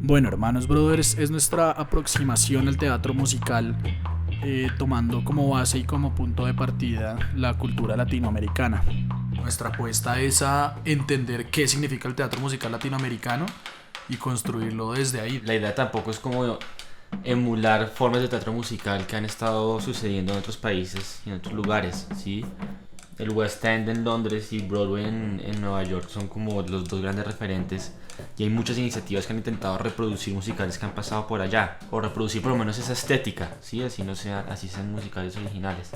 Bueno, Hermanos Brothers es nuestra aproximación al teatro musical, tomando como base y como punto de partida la cultura latinoamericana. Nuestra apuesta es a entender qué significa el teatro musical latinoamericano y construirlo desde ahí. La idea tampoco es como emular formas de teatro musical que han estado sucediendo en otros países y en otros lugares, ¿sí? El West End en Londres y Broadway en Nueva York son como los dos grandes referentes, y hay muchas iniciativas que han intentado reproducir musicales que han pasado por allá, o reproducir por lo menos esa estética, ¿sí? Así sean musicales originales.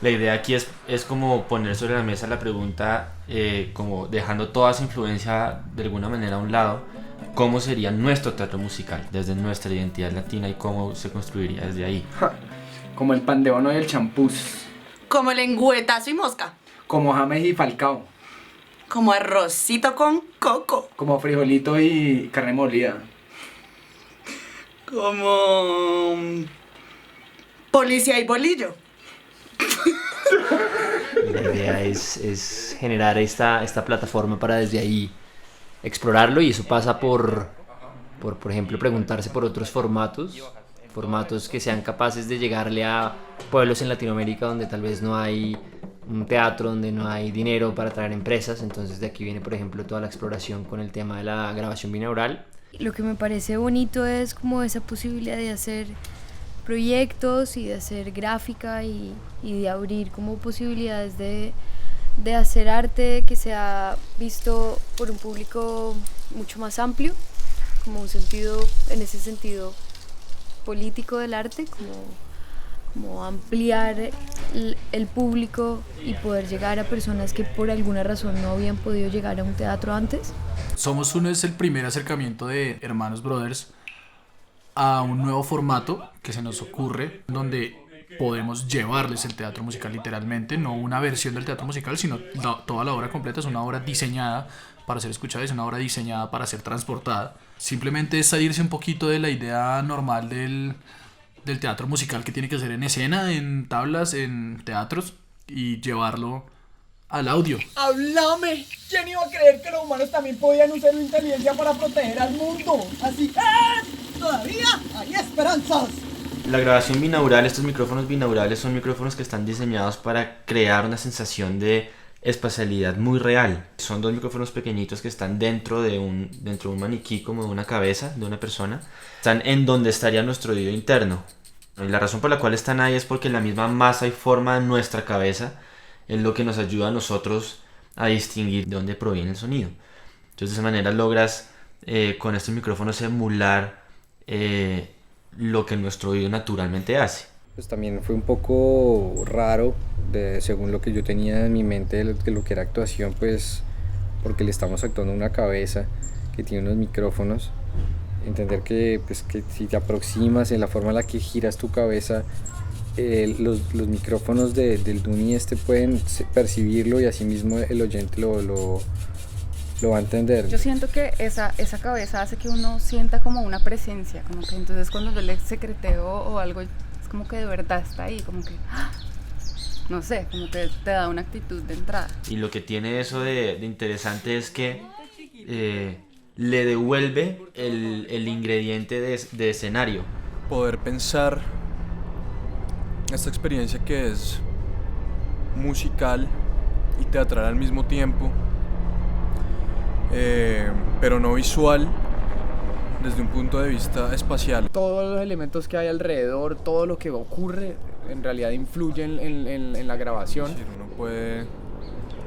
La idea aquí es como poner sobre la mesa la pregunta, como dejando toda esa influencia de alguna manera a un lado, cómo sería nuestro teatro musical desde nuestra identidad latina y cómo se construiría desde ahí. Como el pan de bono y el champús. Como lengüetazo y mosca. Como James y Falcao. Como arrocito con coco. Como frijolito y carne molida. Como policía y bolillo. La idea es generar esta plataforma para desde ahí explorarlo, y eso pasa por ejemplo, preguntarse por otros formatos que sean capaces de llegarle a pueblos en Latinoamérica donde tal vez no hay un teatro, donde no hay dinero para traer empresas. Entonces de aquí viene, por ejemplo, toda la exploración con el tema de la grabación binaural. Lo que me parece bonito es como esa posibilidad de hacer proyectos y de hacer gráfica y de abrir como posibilidades de hacer arte que sea visto por un público mucho más amplio, como un sentido, en ese sentido político del arte, como ampliar el público y poder llegar a personas que por alguna razón no habían podido llegar a un teatro antes. Somos Uno es el primer acercamiento de Hermanos Brothers a un nuevo formato que se nos ocurre, donde podemos llevarles el teatro musical literalmente, no una versión del teatro musical, sino toda la obra completa. Es una obra diseñada para ser escuchada, es una obra diseñada para ser transportada. Simplemente es salirse un poquito de la idea normal del teatro musical, que tiene que ser en escena, en tablas, en teatros, y llevarlo al audio. ¡Háblame! ¿Quién iba a creer que los humanos también podían usar la inteligencia para proteger al mundo? Así que todavía hay esperanzas. La grabación binaural, estos micrófonos binaurales son micrófonos que están diseñados para crear una sensación de espacialidad muy real. Son dos micrófonos pequeñitos que están dentro de un maniquí, como de una cabeza de una persona. Están en donde estaría nuestro oído interno. Y la razón por la cual están ahí es porque la misma masa y forma de nuestra cabeza es lo que nos ayuda a nosotros a distinguir de dónde proviene el sonido. Entonces, de esa manera logras con estos micrófonos emular lo que nuestro oído naturalmente hace. Pues también fue un poco raro, según lo que yo tenía en mi mente de lo que era actuación, pues porque le estamos actuando a una cabeza que tiene unos micrófonos. Entender que si te aproximas en la forma en la que giras tu cabeza, los micrófonos del Duni pueden percibirlo, y así mismo el oyente lo va a entender. Yo siento que esa cabeza hace que uno sienta como una presencia, como que entonces cuando yo le secreteo o algo, es como que de verdad está ahí, como que, no sé, como que te da una actitud de entrada. Y lo que tiene eso de interesante es que le devuelve el ingrediente de escenario. Poder pensar esta experiencia que es musical y teatral al mismo tiempo, pero no visual, desde un punto de vista espacial. Todos los elementos que hay alrededor, todo lo que ocurre, en realidad influye en la grabación. Es decir, uno puede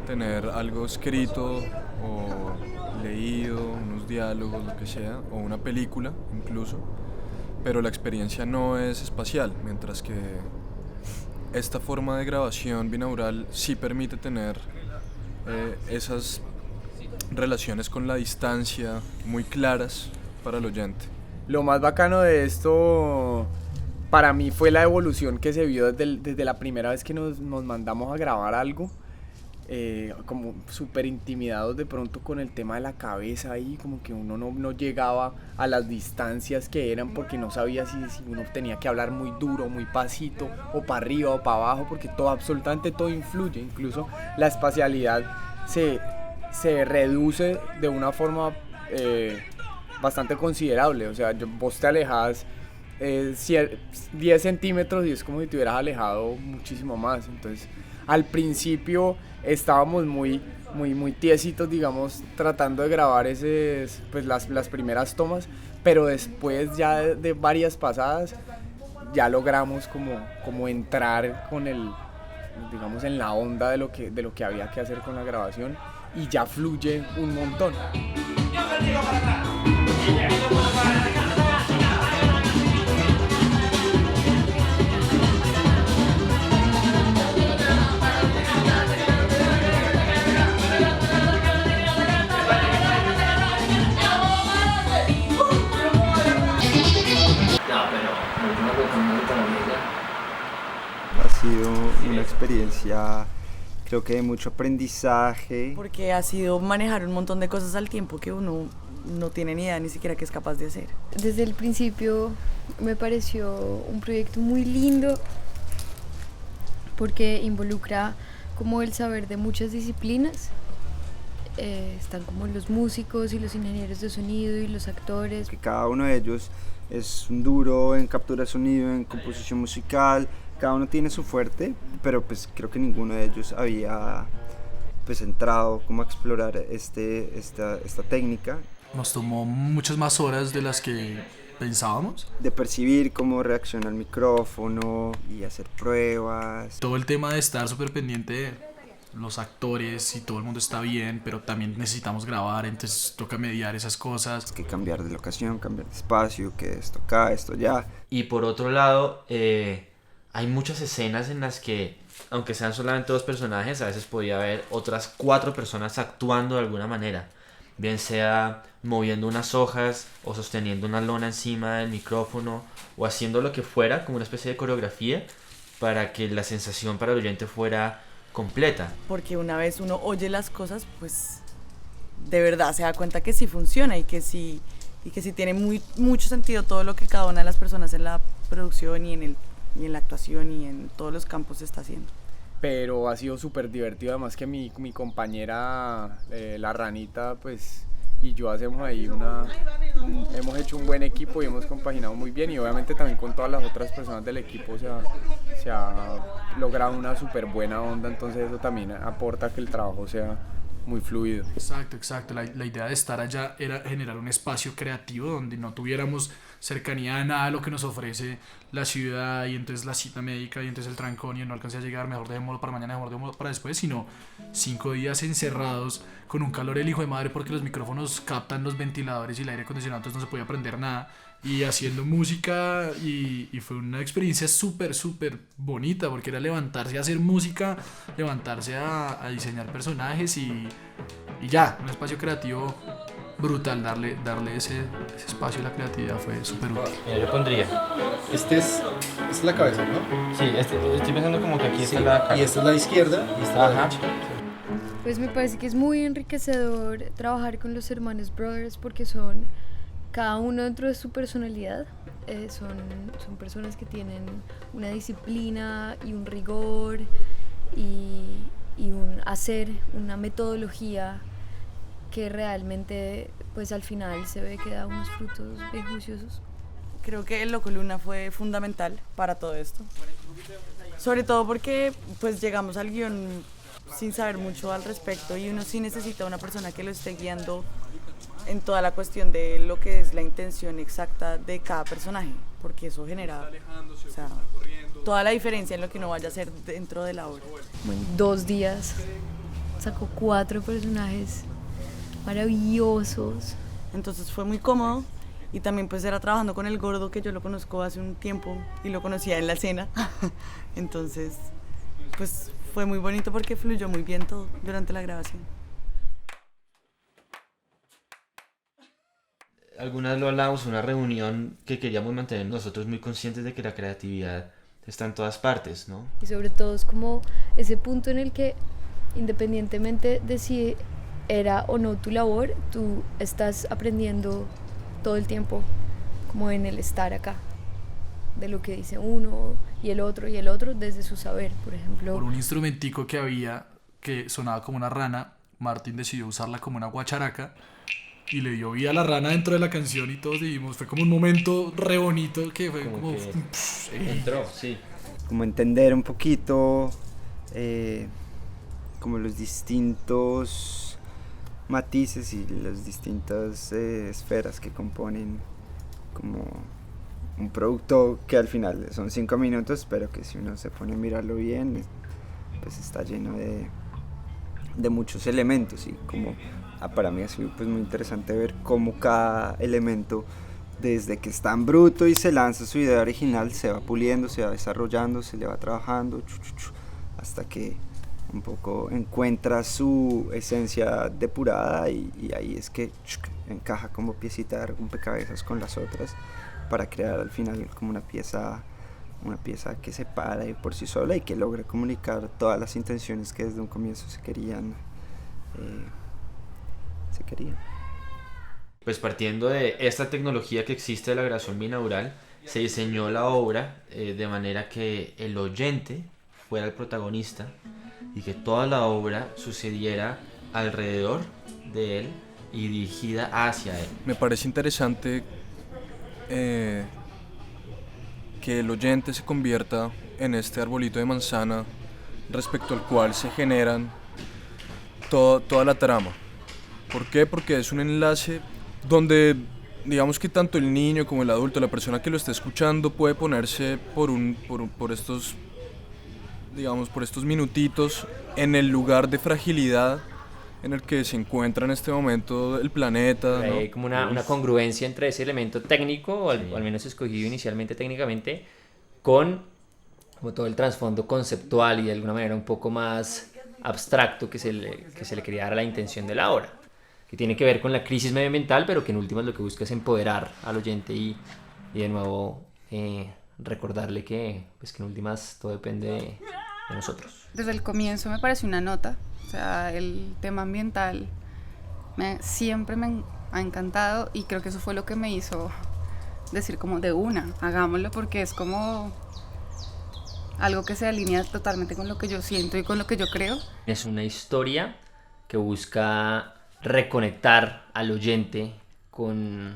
tener algo escrito o leído, unos diálogos, lo que sea, o una película incluso, pero la experiencia no es espacial, mientras que esta forma de grabación binaural sí permite tener esas relaciones con la distancia muy claras para el oyente. Lo más bacano de esto para mí fue la evolución que se vio desde la primera vez que nos mandamos a grabar algo, como súper intimidados de pronto con el tema de la cabeza ahí, como que uno no llegaba a las distancias que eran, porque no sabía si uno tenía que hablar muy duro, muy pasito, o para arriba o para abajo, porque absolutamente todo influye, incluso la espacialidad se reduce de una forma bastante considerable. O sea, vos te alejas 10 centímetros y es como si te hubieras alejado muchísimo más. Entonces, al principio estábamos muy tiesitos, digamos, tratando de grabar pues las primeras tomas, pero después ya de varias pasadas ya logramos como entrar con digamos, en la onda de lo que había que hacer con la grabación, y ya fluye un montón. Ha sido una experiencia, creo que de mucho aprendizaje. Porque ha sido manejar un montón de cosas al tiempo que uno no tiene ni idea ni siquiera que es capaz de hacer. Desde el principio me pareció un proyecto muy lindo porque involucra como el saber de muchas disciplinas. Están como los músicos y los ingenieros de sonido y los actores. Que cada uno de ellos es un duro en captura de sonido, en composición musical. Cada uno tiene su fuerte, pero pues creo que ninguno de ellos había pues entrado como a explorar esta técnica. Nos tomó muchas más horas de las que pensábamos. De percibir cómo reacciona el micrófono y hacer pruebas. Todo el tema de estar súper pendiente de los actores y todo el mundo está bien, pero también necesitamos grabar, entonces toca mediar esas cosas. Que cambiar de locación, cambiar de espacio, que esto acá, esto allá. Y por otro lado, hay muchas escenas en las que, aunque sean solamente 2 personajes, a veces podía haber otras 4 personas actuando de alguna manera. Bien sea moviendo unas hojas o sosteniendo una lona encima del micrófono o haciendo lo que fuera, como una especie de coreografía, para que la sensación para el oyente fuera completa. Porque una vez uno oye las cosas, pues de verdad se da cuenta que sí funciona y que sí tiene mucho sentido todo lo que cada una de las personas en la producción y en la actuación y en todos los campos está haciendo. Pero ha sido súper divertido, además que mi compañera, la Ranita, pues, y yo hacemos ahí hemos hecho un buen equipo y hemos compaginado muy bien, y obviamente también con todas las otras personas del equipo se ha logrado una súper buena onda, entonces eso también aporta a que el trabajo sea muy fluido. Exacto. La idea de estar allá era generar un espacio creativo donde no tuviéramos cercanía a nada de lo que nos ofrece la ciudad, y entonces la cita médica, y entonces el trancón, y no alcancé a llegar, mejor dejémoslo para mañana, mejor dejémoslo para después, sino 5 días encerrados con un calor el hijo de madre porque los micrófonos captan los ventiladores y el aire acondicionado, entonces no se podía prender nada, y haciendo música, y fue una experiencia súper bonita porque era levantarse a hacer música, levantarse a diseñar personajes y ya, un espacio creativo brutal. Darle ese espacio a la creatividad fue súper útil. Mira, yo pondría. Esta es la cabeza, ¿no? Sí, estoy pensando como que aquí está la cabeza. Y esta es la izquierda y esta es la derecha. Pues me parece que es muy enriquecedor trabajar con los hermanos Brothers porque son cada uno dentro de su personalidad. Son personas que tienen una disciplina y un rigor y un hacer, una metodología que realmente pues al final se ve que da unos frutos bien juiciosos. Creo que el Loco Luna fue fundamental para todo esto, sobre todo porque pues llegamos al guión sin saber mucho al respecto y uno sí necesita una persona que lo esté guiando en toda la cuestión de lo que es la intención exacta de cada personaje, porque eso genera, o sea, toda la diferencia en lo que uno vaya a hacer dentro de la obra. Bueno, 2 días sacó 4 personajes maravillosos. Entonces fue muy cómodo, y también pues era trabajando con el Gordo, que yo lo conozco hace un tiempo y lo conocía en la escena. Entonces pues fue muy bonito porque fluyó muy bien todo durante la grabación. Algunas lo hablamos, una reunión que queríamos mantener nosotros muy conscientes de que la creatividad está en todas partes, ¿no? Y sobre todo es como ese punto en el que, independientemente de si era o no tu labor, tú estás aprendiendo todo el tiempo, como en el estar acá, de lo que dice uno y el otro desde su saber, por ejemplo. Por un instrumentico que había que sonaba como una rana, Martín decidió usarla como una guacharaca y le dio vida a la rana dentro de la canción y todos dijimos, fue como un momento re bonito que fue como entró, sí. Como entender un poquito como los distintos matices y las distintas esferas que componen como un producto que al final son 5 minutos, pero que si uno se pone a mirarlo bien, pues está lleno de muchos elementos, y como para mí ha sido pues muy interesante ver cómo cada elemento, desde que está en bruto y se lanza su idea original, se va puliendo, se va desarrollando, se le va trabajando hasta que un poco encuentra su esencia depurada, y ahí es que encaja como piecita de rompecabezas con las otras para crear al final como una pieza que se para por sí sola y que logra comunicar todas las intenciones que desde un comienzo se querían. Pues partiendo de esta tecnología que existe de la grabación binaural, se diseñó la obra de manera que el oyente fuera el protagonista y que toda la obra sucediera alrededor de él y dirigida hacia él. Me parece interesante que el oyente se convierta en este arbolito de manzana respecto al cual se generan toda la trama. ¿Por qué? Porque es un enlace donde digamos que tanto el niño como el adulto, la persona que lo está escuchando, puede ponerse por estos minutitos en el lugar de fragilidad en el que se encuentra en este momento el planeta, ¿no? Hay como una congruencia entre ese elemento técnico, o al menos escogido inicialmente técnicamente, con como todo el trasfondo conceptual y de alguna manera un poco más abstracto que se le quería dar a la intención de la obra, que tiene que ver con la crisis medioambiental, pero que en últimas lo que busca es empoderar al oyente y de nuevo recordarle que en últimas todo depende de nosotros. Desde el comienzo me pareció una nota, o sea, el tema ambiental siempre me ha encantado, y creo que eso fue lo que me hizo decir como de una, hagámoslo, porque es como algo que se alinea totalmente con lo que yo siento y con lo que yo creo. Es una historia que busca reconectar al oyente con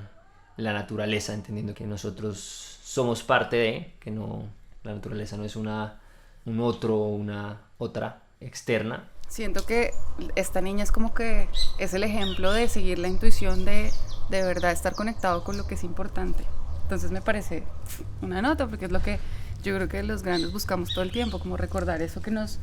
la naturaleza, entendiendo que nosotros somos parte de, que no, la naturaleza no es un otro o una otra externa. Siento que esta niña es como que es el ejemplo de seguir la intuición de verdad estar conectado con lo que es importante. Entonces me parece una nota, porque es lo que yo creo que los grandes buscamos todo el tiempo, como recordar eso que nos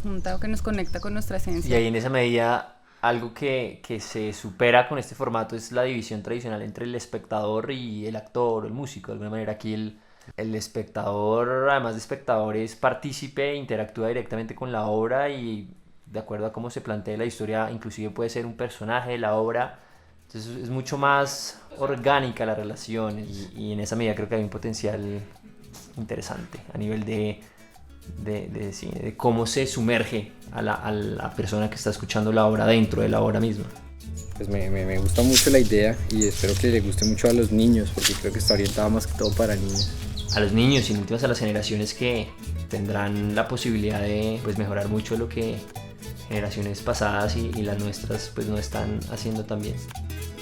junta o que nos conecta con nuestra esencia. Y ahí en esa medida algo que se supera con este formato es la división tradicional entre el espectador y el actor o el músico. De alguna manera aquí el espectador, además de espectador, es partícipe, interactúa directamente con la obra y de acuerdo a cómo se plantea la historia, inclusive puede ser un personaje de la obra. Entonces es mucho más orgánica la relación, y en esa medida creo que hay un potencial interesante a nivel de cómo se sumerge a la persona que está escuchando la obra dentro de la obra misma. Pues me gusta mucho la idea y espero que le guste mucho a los niños, porque creo que está orientada más que todo para niños. A los niños y en últimas a las generaciones que tendrán la posibilidad de mejorar mucho lo que generaciones pasadas y las nuestras pues no están haciendo tan bien.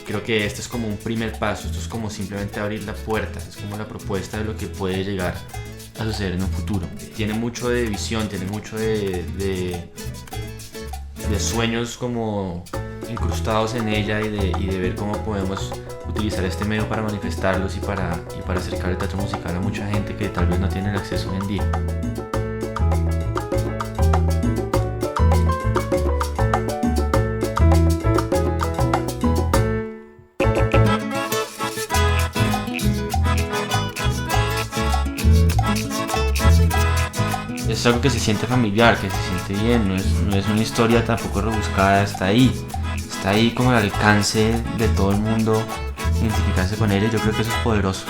Creo que este es como un primer paso, esto es como simplemente abrir la puerta, es como la propuesta de lo que puede llegar a suceder en un futuro. Tiene mucho de visión, tiene mucho de sueños como incrustados en ella y de ver cómo podemos utilizar este medio para manifestarlos y para acercar el teatro musical a mucha gente que tal vez no tiene el acceso hoy en día. Es algo que se siente familiar, que se siente bien, no es una historia tampoco rebuscada, está ahí como al alcance de todo el mundo, identificarse con ella. Yo creo que eso es poderoso.